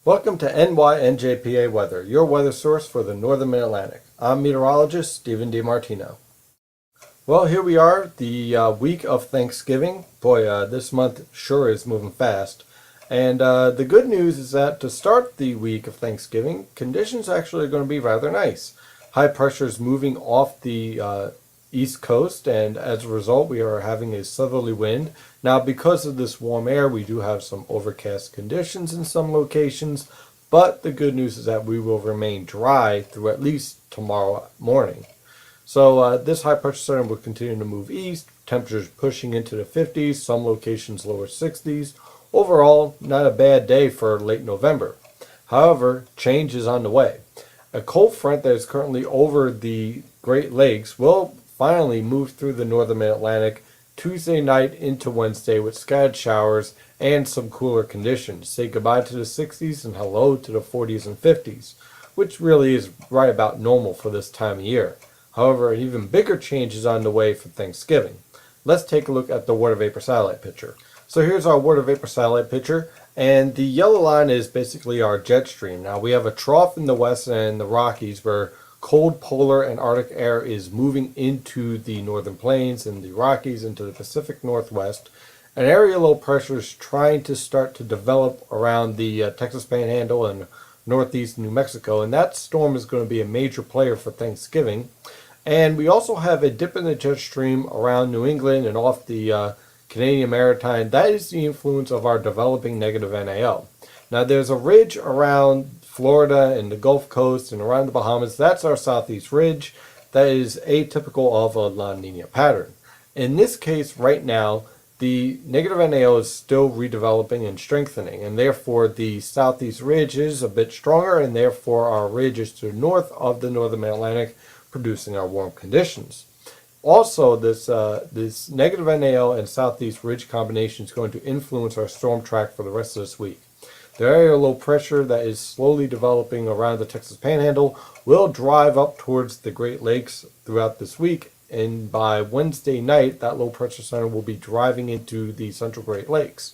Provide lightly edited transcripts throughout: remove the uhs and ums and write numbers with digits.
Welcome to NYNJPA Weather, your weather source for the Northern Mid-Atlantic. I'm meteorologist Stephen DiMartino. Well, here we are, the week of Thanksgiving. Boy, this month sure is moving fast. And the good news is that to start the week of Thanksgiving, conditions actually are going to be rather nice. High pressure is moving off the East Coast, and as a result, we are having a southerly wind. Now, because of this warm air, we do have some overcast conditions in some locations, but the good news is that we will remain dry through at least tomorrow morning. So this high pressure center will continue to move east, temperatures pushing into the 50s, some locations lower 60s. Overall, not a bad day for late November. However, change is on the way. A cold front that is currently over the Great Lakes will finally move through the northern mid-Atlantic Tuesday night into Wednesday with scattered showers and some cooler conditions. Say goodbye to the 60s and hello to the 40s and 50s, which really is right about normal for this time of year. However, an even bigger change is on the way for Thanksgiving. Let's take a look at the water vapor satellite picture. So here's our water vapor satellite picture, and the yellow line is basically our jet stream. Now we have a trough in the west and the Rockies where cold polar and Arctic air is moving into the northern plains and the Rockies into the Pacific Northwest. An area low pressure is trying to start to develop around the Texas Panhandle and northeast New Mexico, and that storm is going to be a major player for Thanksgiving. And we also have a dip in the jet stream around New England and off the Canadian Maritime. That is the influence of our developing negative NAO. Now there's a ridge around Florida and the Gulf Coast and around the Bahamas. That's our southeast ridge. That is atypical of a La Nina pattern. In this case right now, the negative NAO is still redeveloping and strengthening, and therefore the southeast ridge is a bit stronger, and therefore our ridge is to the north of the northern Atlantic, producing our warm conditions. Also, this negative NAO and southeast ridge combination is going to influence our storm track for the rest of this week. The area of low pressure that is slowly developing around the Texas Panhandle will drive up towards the Great Lakes throughout this week, and by Wednesday night, that low pressure center will be driving into the central Great Lakes.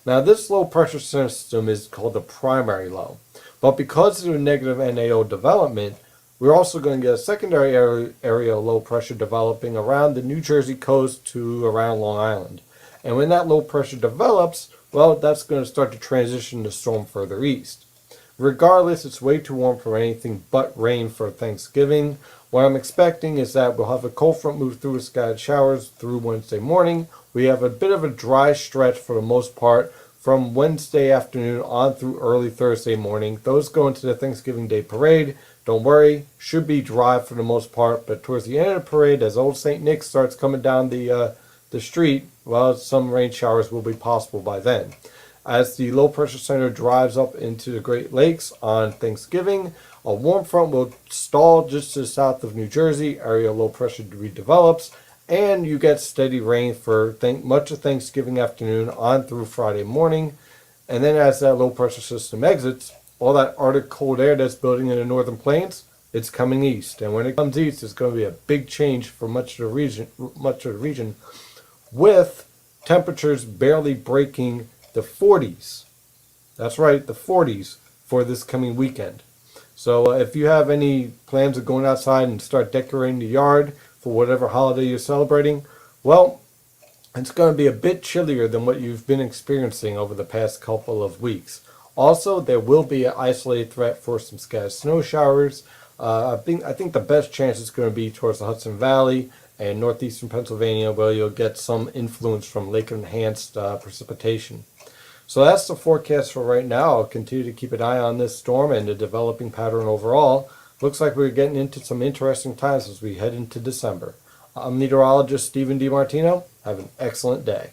Now, this low pressure system is called the primary low, but because of the negative NAO development, we're also going to get a secondary area of low pressure developing around the New Jersey coast to around Long Island. And when that low pressure develops, well, that's going to start to transition the storm further east. Regardless, it's way too warm for anything but rain for Thanksgiving. What I'm expecting is that we'll have a cold front move through with scattered showers through Wednesday morning. We have a bit of a dry stretch for the most part from Wednesday afternoon on through early Thursday morning. Those go into the Thanksgiving Day parade. Don't worry, should be dry for the most part, but towards the end of the parade, as Old St. Nick starts coming down the street, well, some rain showers will be possible by then. As the low pressure center drives up into the Great Lakes on Thanksgiving, a warm front will stall just to the south of New Jersey. Area low pressure redevelops, and you get steady rain for much of Thanksgiving afternoon on through Friday morning. And then as that low pressure system exits, all that Arctic cold air that's building in the northern plains, it's coming east. And when it comes east, it's going to be a big change for much of the region, with temperatures barely breaking the 40s. That's right, the 40s for this coming weekend. So if you have any plans of going outside and start decorating the yard for whatever holiday you're celebrating, well, it's going to be a bit chillier than what you've been experiencing over the past couple of weeks. Also, there will be an isolated threat for some scattered snow showers. I think the best chance is going to be towards the Hudson Valley and northeastern Pennsylvania, where you'll get some influence from lake-enhanced precipitation. So that's the forecast for right now. I'll continue to keep an eye on this storm and the developing pattern overall. Looks like we're getting into some interesting times as we head into December. I'm meteorologist Stephen DiMartino. Have an excellent day.